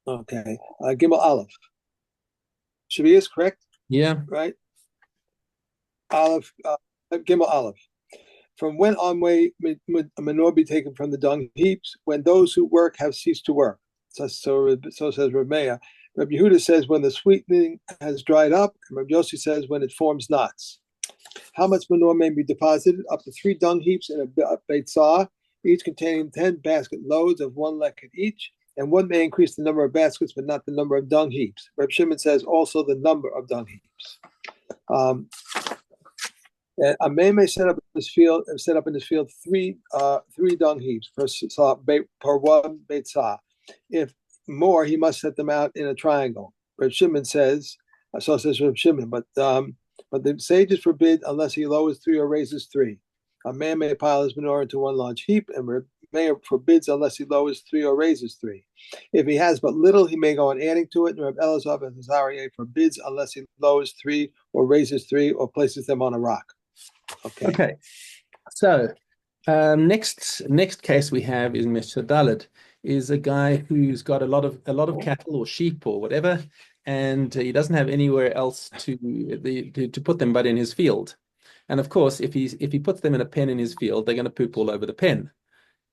Okay. Gimel Aleph. Shevi'is, correct? Yeah. Right? Aleph, Gimel Aleph. From when on may a manure be taken from the dung heaps? When those who work have ceased to work. So says Rameya. Rabbi Yehuda says when the sweetening has dried up, and Rabbi Yossi says when it forms knots. How much manure may be deposited? Up to 3 dung heaps in a beitzah, each containing 10 basket loads of 1 leket each, and one may increase the number of baskets, but not the number of dung heaps. Reb Shimon says also the number of dung heaps. A man may set up in his field three dung heaps per one beitzah. If more, he must set them out in a triangle. Reb Shimon says, so says Reb Shimon, but the sages forbid unless he lowers 3 or raises 3. A man may pile his manure into one large heap, and Reb Meir forbids unless he lowers 3 or raises 3. If he has but little, he may go on adding to it, and Reb Elazar and Azariah forbids unless he lowers 3 or raises 3 or places them on a rock. Okay. Okay. So next case we have is Mr. Dalit, is a guy who's got a lot of cattle or sheep or whatever, and he doesn't have anywhere else to put them but in his field. And of course, if he puts them in a pen in his field, they're going to poop all over the pen.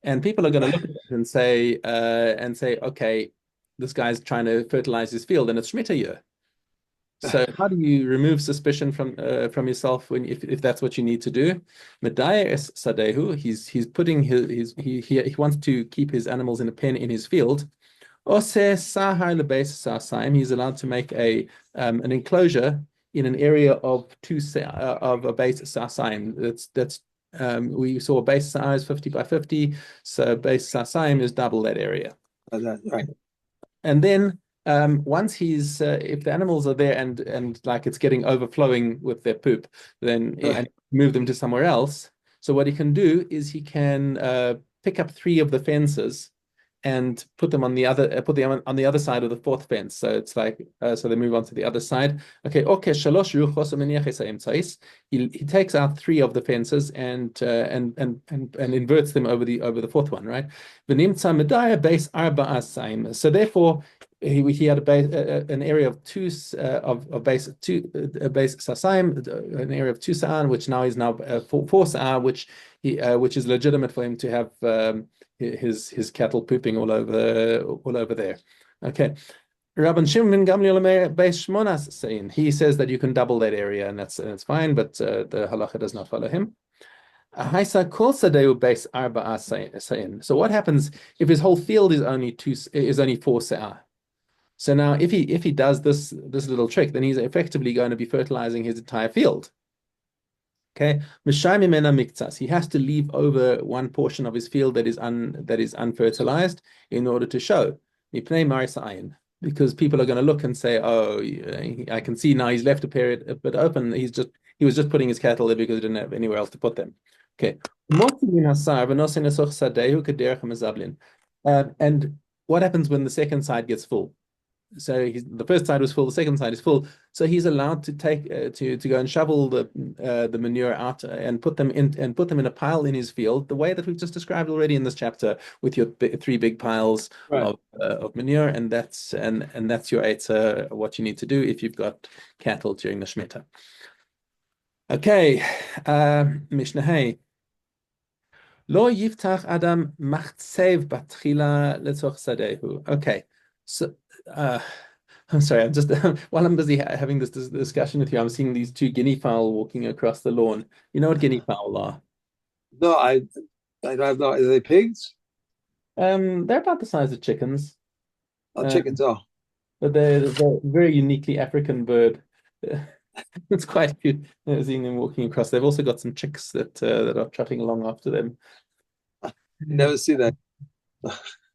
And people are going to look at it and say, okay, this guy's trying to fertilize his field, and it's Shemitah year. So how do you remove suspicion from yourself when if that's what you need to do? Medaya es sadehu. He's putting he wants to keep his animals in a pen in his field. Ose sahar lebeis sasaim. He's allowed to make an enclosure in an area of of a base sasaim. We saw base size 50 by 50, so base sasaim is double that area. Right. And then once he's if the animals are there and like it's getting overflowing with their poop, then and move them to somewhere else. So what he can do is he can pick up 3 of the fences and put them on the other side of the 4th fence. So it's like so they move on to the other side. Okay, he takes out 3 of the fences and inverts them over the 4th one, right? So therefore he had an area of base sasaim, an area of 2 sa'an, which now is 4 sa'an, which is legitimate for him to have his cattle pooping all over there. Okay. Rabban Shimon Gamliel Beis Shmonas saying he says that you can double that area and that's fine, but the halacha does not follow him. So what happens if his whole field is only 4 sa'ah? So now if he does this little trick, then he's effectively going to be fertilizing his entire field. Okay, he has to leave over one portion of his field that is unfertilized in order to show because people are going to look and say, oh, I can see now he's left a period a bit open. He was just putting his cattle there because he didn't have anywhere else to put them. Okay. And what happens when the second side gets full? So the first side was full, the second side is full. So he's allowed to take to go and shovel the manure out and put them in a pile in his field, the way that we've just described already in this chapter, with your 3 big piles of manure, and that's your eitzah, what you need to do if you've got cattle during the Shemitah. Okay, Mishna Hey. Lo yiftach adam machtsev batchila letzorch sadehu. Okay, so I'm sorry. I'm just while I'm busy having this discussion with you, I'm seeing these 2 guinea fowl walking across the lawn. You know what guinea fowl are? No, I have no. Are they pigs? They're about the size of chickens, Oh, chickens. Oh, but they're a very uniquely African bird. It's quite cute seeing them walking across. They've also got some chicks that are trotting along after them. never see that.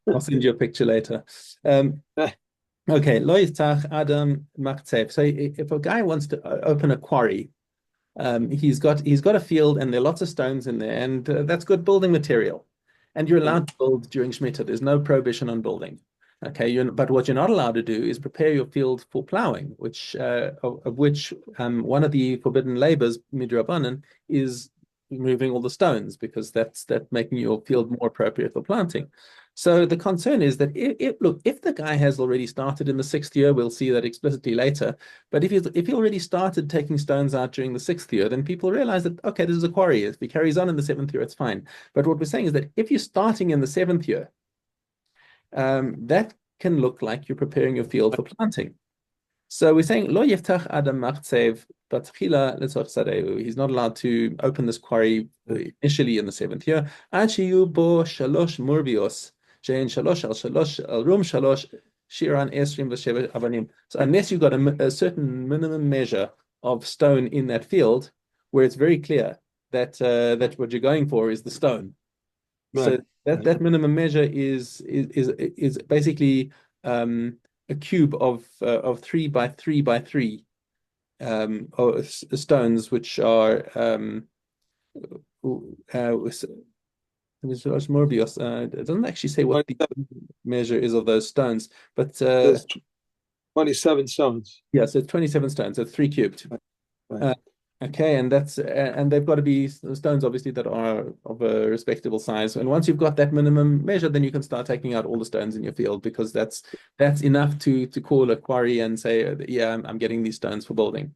I'll send you a picture later. Okay, lo yiftach adam machtsev. So if a guy wants to open a quarry, he's got a field and there are lots of stones in there, and that's good building material. And you're allowed to build during Shemitah. There's no prohibition on building. Okay, but what you're not allowed to do is prepare your field for plowing, which one of the forbidden labors midrabanan is removing all the stones, because that's making your field more appropriate for planting. So the concern is that if the guy has already started in the sixth year, we'll see that explicitly later. But if he already started taking stones out during the sixth year, then people realize that okay, this is a quarry. If he carries on in the seventh year, it's fine. But what we're saying is that if you're starting in the seventh year, that can look like you're preparing your field for planting. So we're saying lo yiftach adam machzev batchila letzorch sadeu. He's not allowed to open this quarry initially in the seventh year. Ad shiyu bo shalosh murbios shein shalosh al shalosh al rum shalosh shiran esrim v'sheva avanim. So unless you've got a certain minimum measure of stone in that field, where it's very clear that that what you're going for is the stone. So Right. that minimum measure is basically a cube of 3 by 3 by 3 stones, which are Morbius. It doesn't actually say what the 27, measure is of those stones, but there's 27 stones. yeah, so it's 27 stones, so 3 cubed. Right. Okay, and that's and they've got to be stones, obviously, that are of a respectable size. And once you've got that minimum measure, then you can start taking out all the stones in your field, because that's enough to call a quarry and say, yeah, I'm getting these stones for building.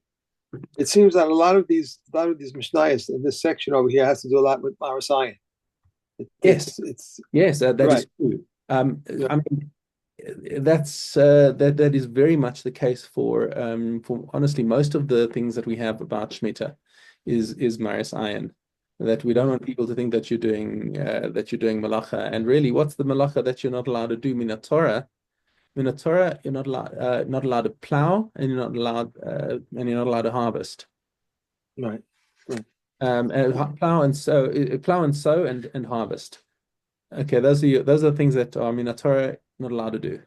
It seems that a lot of these Mishnayos in this section over here has to do a lot with Marasayan. Yes, It's yes, that right. is true. Yeah. I mean, that's that is very much the case for honestly most of the things that we have about Shemitah is Maris Ayin. That we don't want people to think that you're doing malacha. And really, what's the malacha that you're not allowed to do? Minat Torah, you're not allowed to plow, and you're not allowed to harvest. Right. Right. Plow and sow and harvest. Okay, those are the things that are Minat Torah not allowed to do.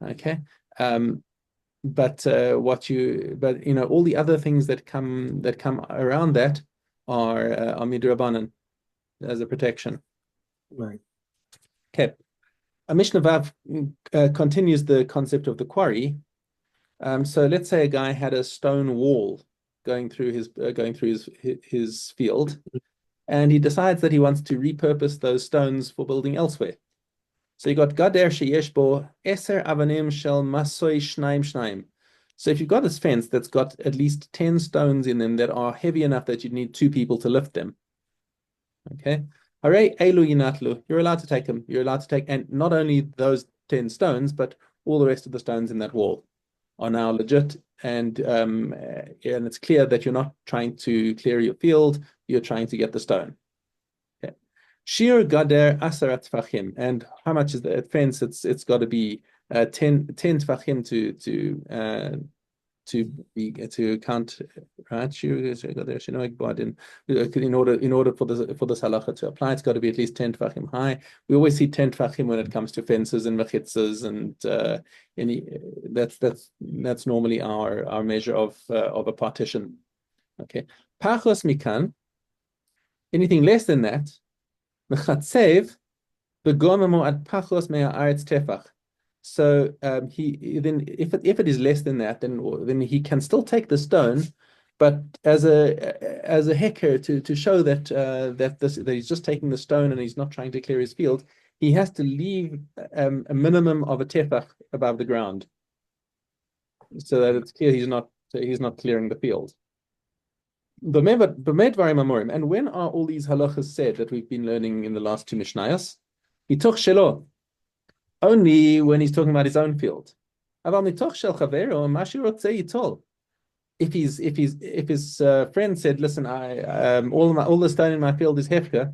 Okay. But all the other things that come around that are midrabanan as a protection. Right. Okay. A Mishnah Vav continues the concept of the quarry. So let's say a guy had a stone wall going through his field, and he decides that he wants to repurpose those stones for building elsewhere. So you got Gader sheyesh bo eser avanim shel masoy shnaim shnaim. So if you've got this fence that's got at least 10 stones in them that are heavy enough that you need 2 people to lift them. Okay. Hare elu yinatlu. You're allowed to take them. You're allowed to take, and not only those 10 stones, but all the rest of the stones in that wall are now legit. And it's clear that you're not trying to clear your field, you're trying to get the stone. Shir gader asarat tfachim, and how much is the fence? It's got to be 10 tfachim to count, right? In order for this halacha to apply, it's got to be at least 10 tfachim high. We always see 10 tfachim when it comes to fences and mechitzas, and that's normally our measure of a partition. Okay, pachos mikan, anything less than that. Mechatzev begomemo ad pachos mea aretz tefach. So he then, if it is less than that, then he can still take the stone, but as a heker to show that he's just taking the stone and he's not trying to clear his field, he has to leave a minimum of a tefach above the ground, so that it's clear he's not clearing the field. And when are all these halachas said that we've been learning in the last 2 Mishnayos? Mitoch shelo, only when he's talking about his own field. Aval mitoch shel chavero, mashi rotzeh yitol. If his friend said, "Listen, all the stone in my field is hefker,"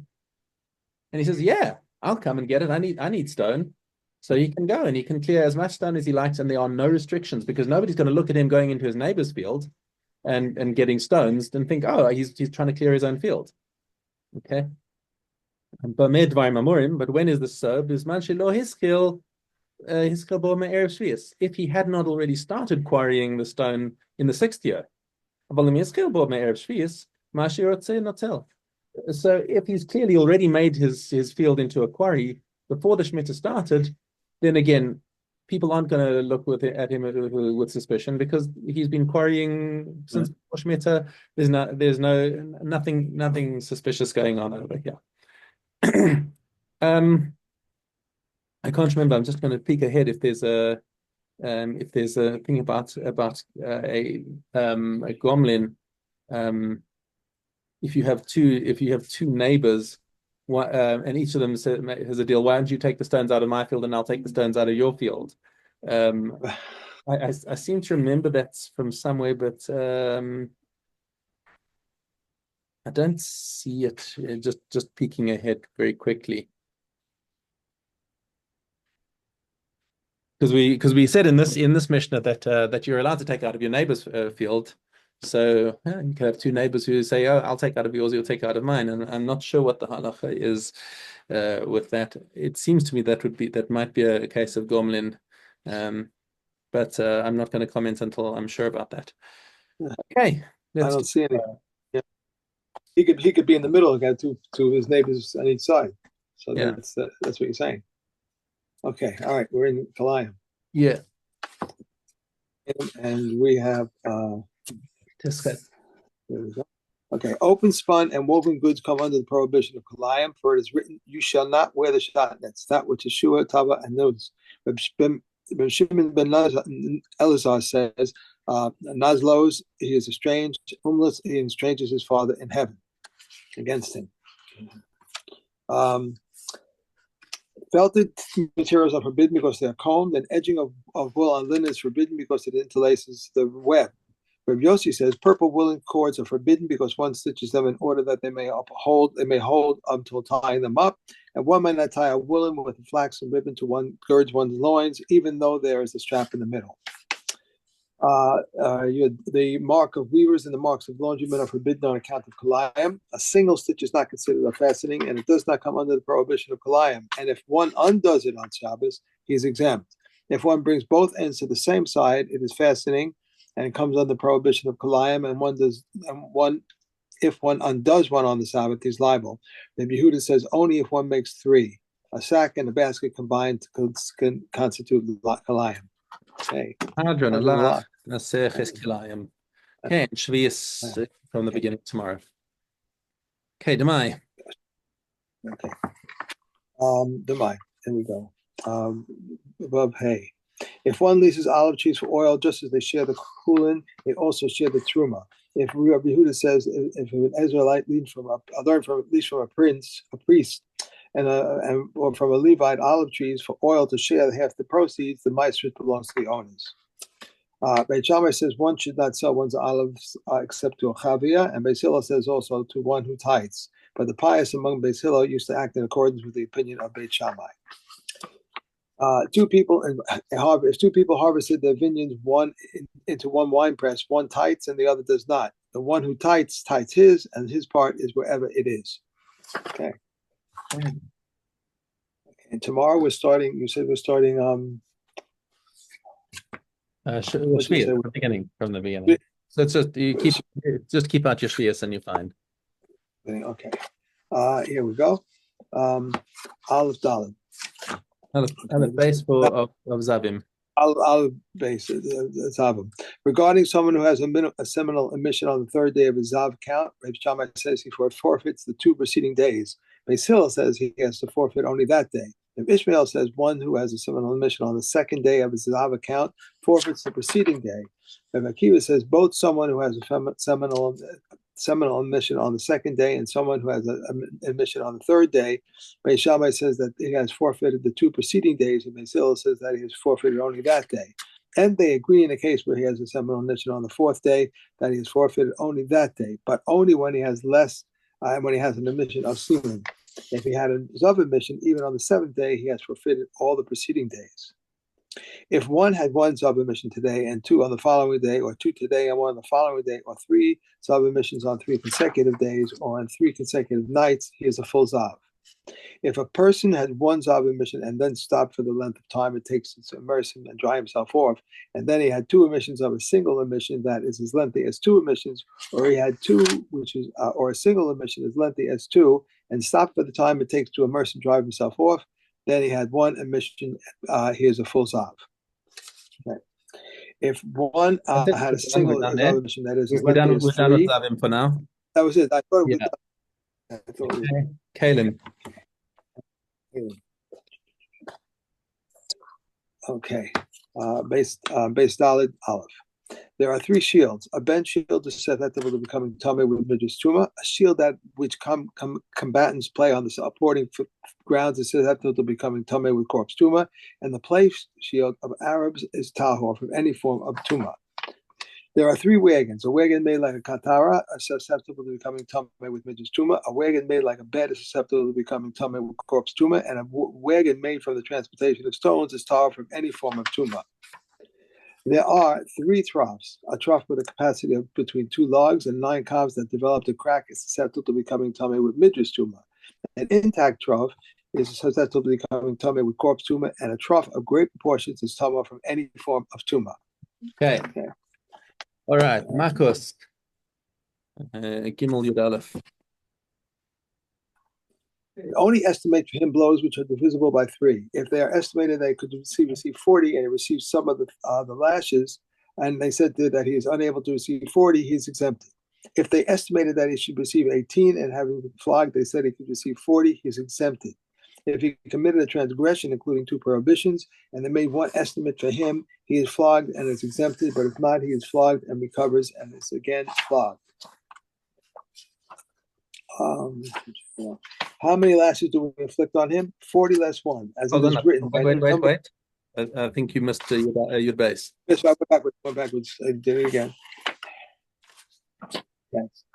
and he says, "Yeah, I'll come and get it. I need stone," so he can go and he can clear as much stone as he likes, and there are no restrictions, because nobody's going to look at him going into his neighbor's field and getting stones and think, oh, he's trying to clear his own field. Okay. But when is this so? If he had not already started quarrying the stone in the 6th year. So if he's clearly already made his field into a quarry before the Shemitah started, then again, people aren't going to look at him with suspicion, because he's been quarrying since before Shemitah. There's nothing suspicious going on over here. I can't remember. I'm just going to peek ahead if there's a thing about a gremlin. If you have two neighbors, and each of them has a deal. Why don't you take the stones out of my field and I'll take the stones out of your field? Um, I seem to remember that from somewhere, but I don't see it. Just peeking ahead very quickly. Because we said in this Mishnah that you're allowed to take out of your neighbor's field. So you can have two neighbors who say, "Oh, I'll take out of yours, you'll take out of mine," and I'm not sure what the halacha is with that. It seems to me that might be a case of Gomlin, but I'm not going to comment until I'm sure about that. Okay, I don't see any. Yeah. He could be in the middle and get to his neighbors on each side. So yeah, that's what you're saying. Okay, all right, we're in Kalayim. Yeah. And we have Tischet. there we go. Okay, open spun and woven goods come under the prohibition of Kalayim, for it is written, "You shall not wear the shatnez," that which is Shua, Tava, and Nuz. Reb Shimon ben Elazar says, Nazlos, he is estranged, homeless, he estranges his father in heaven against him. Felted materials are forbidden because they are combed, and edging of wool on linen is forbidden because it interlaces the web. Reb Yossi says purple woolen cords are forbidden because one stitches them in order that they may hold until tying them up, and one may not tie a woolen with a flaxen ribbon to one girds one's loins, even though there is a strap in the middle. The mark of weavers and the marks of laundrymen are forbidden on account of kalayim. A single stitch is not considered a fastening, and it does not come under the prohibition of kalayim. And if one undoes it on Shabbos, he is exempt. If one brings both ends to the same side, it is fastening, and it comes under the prohibition of kalayim. If one undoes one on the Sabbath, he's liable. The Yehuda says only if one makes three. A sack and a basket combined can constitute kalayim. Okay. Hadron Allah Naseches Kilayim. Okay, Shevi'is from the beginning tomorrow. Okay, Demai. Okay. Demai. Here we go. Above hay. If one leases olive trees for oil, just as they share the kulin, they also share the truma. If Rabbi Yehuda says if an Israelite learned from a priest, or from a Levite olive trees for oil to share half the proceeds, the maestros belongs to the owners. Beit Shammai says one should not sell one's olives except to a chavia, and Beis Hillel says also to one who tithes. But the pious among Beis Hillel used to act in accordance with the opinion of Beit Shammai. If two people harvested their vineyards into one wine press, one tithes and the other does not. The one who tithes his, and his part is wherever it is. Okay. And tomorrow we're starting. You said we're starting. From the beginning. So it's just keep out your Shevi'is and you find. Okay. Here we go. Aleph Dalet. Aleph base of Zavim. Aleph base Zavim. Regarding someone who has a seminal emission on the third day of his Zav count, Reb Shammai says he forfeits the 2 preceding days. Beis Hillel says he has to forfeit only that day. If Ishmael says one who has a seminal emission on the second day of his Zav account forfeits the preceding day. If Akiva says both someone who has a seminal emission on the second day and someone who has an emission on the third day, Beis Shammai says that he has forfeited the 2 preceding days, and Beis Hillel says that he has forfeited only that day. And they agree in a case where he has a seminal emission on the 4th day that he has forfeited only that day, but only when he has when he has an emission of semen. If he had a Zav emission, even on the 7th day, he has forfeited all the preceding days. If one had 1 Zav emission today and 2 on the following day, or 2 today and 1 on the following day, or 3 Zav emissions on 3 consecutive days, or on 3 consecutive nights, he is a full Zav. If a person had 1 Zav emission and then stopped for the length of time it takes to immerse him and dry himself off, and then he had 2 emissions of a single emission that is as lengthy as 2 emissions, or he had 2, or a single emission as lengthy as 2, and stopped for the time it takes to immerse and dry himself off, then he had 1 emission, he is a full Zav. Okay. If one had a single Zav emission that is as lengthy as 3, with Zavim for now. That was it. I thought it was Kalim. Okay. Base Daled Aleph. There are three shields. A bench shield is susceptible to becoming Tameh with Midrash Tuma. A shield that which combatants play on the supporting grounds is susceptible to becoming Tameh with corpse Tuma. And the place shield of Arabs is Tahor from any form of Tuma. There are three wagons. A wagon made like a katara is susceptible to becoming tameh with midrash tuma. A wagon made like a bed is susceptible to becoming tameh with corpse tuma. And a wagon made from the transportation of stones is tahor from any form of tuma. There are three troughs. A trough with a capacity of between two logs and 9 calves that developed a crack is susceptible to becoming tameh with midrash tuma. An intact trough is susceptible to becoming tameh with corpse tuma. And a trough of great proportions is tameh from any form of tuma. Okay. All right, Marcos. Gimel Yud Aleph. Only estimate for him blows which are divisible by 3. If they are estimated they could receive 40 and he receives some of the lashes, and they said that he is unable to receive 40, he's exempted. If they estimated that he should receive 18 and having been flogged, they said he could receive 40, he's exempted. If he committed a transgression, including 2 prohibitions, and they made one estimate for him, he is flogged and is exempted. But if not, he is flogged and recovers and is again flogged. How many lashes do we inflict on him? 40 less 1, as it is written. Wait. I think you missed your base. Yes, I went backwards. I did it again.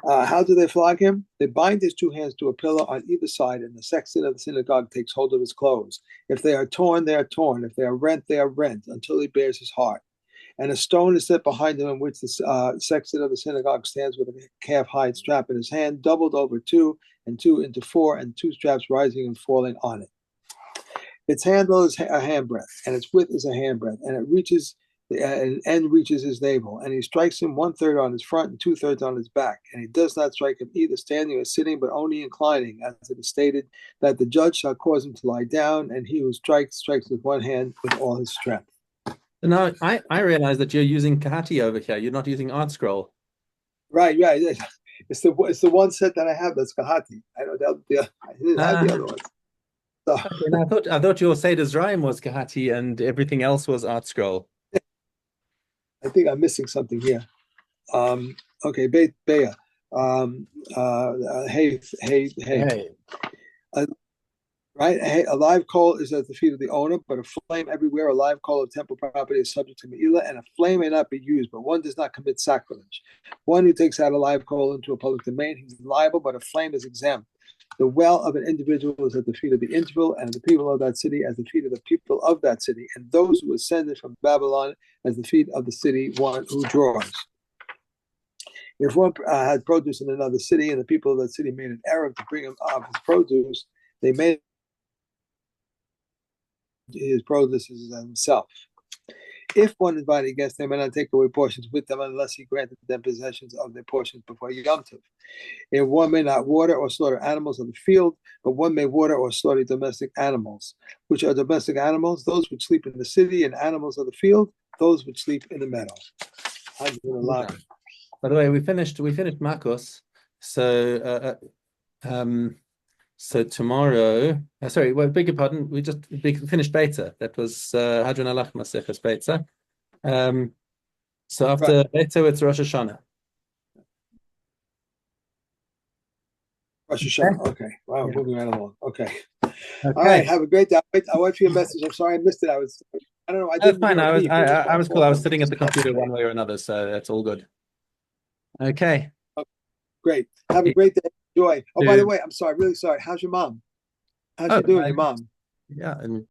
How do they flog him? They bind his 2 hands to a pillar on either side, and the sexton of the synagogue takes hold of his clothes. If they are torn, they are torn. If they are rent, they are rent, until he bears his heart. And a stone is set behind him, in which the sexton of the synagogue stands with a calf hide strap in his hand, doubled over 2, and 2 into 4, and 2 straps rising and falling on it. Its handle is a handbreadth, and its width is a handbreadth, and it reaches. An end reaches his navel, and he strikes him 1/3 on his front and 2/3 on his back. And he does not strike him either standing or sitting, but only inclining, as it is stated that the judge shall cause him to lie down, and he who strikes with one hand with all his strength. So now I realize that you're using Kahati over here. You're not using Art Scroll. Right. It's the one set that I have that's Kahati. I didn't have the other ones. So. Okay, I thought your Seder's Rhyme was Kahati and everything else was Art Scroll. I think I'm missing something here. Okay, Beit Beya. Hey. Right? A live coal is at the feet of the owner, but a flame everywhere, a live coal of temple property is subject to Me'ilah, and a flame may not be used, but one does not commit sacrilege. One who takes out a live coal into a public domain, he's liable, but a flame is exempt. The well of an individual is at the feet of the individual, and the people of that city as the feet of the people of that city, and those who ascended from Babylon as the feet of the city, one who draws. If one had produce in another city, and the people of that city made an Arab to bring him of his produce, they made his produce as himself. If one invited guests, they may not take away portions with them unless he granted them possessions of their portions before Yom Tov. If one may not water or slaughter animals of the field, but one may water or slaughter domestic animals. Which are domestic animals? Those which sleep in the city, and animals of the field, those which sleep in the meadow. By the way, we finished Marcos. So tomorrow, beg your pardon, we just finished Beta. That was Hadron Alach Maseches Beta. So after Beta, it's Rosh Hashanah. Rosh Hashanah. Okay. Wow, yeah. Moving right along. Okay. All right. Have a great day. I'll wait for your message. I'm sorry I missed it. I don't know. That's fine. I was cool. I was sitting at the computer one way or another, so that's all good. Okay. Great. Have a great day. Enjoy. Oh, by the way, I'm sorry. Really sorry. How's your mom? How's she doing? Your mom? Yeah, and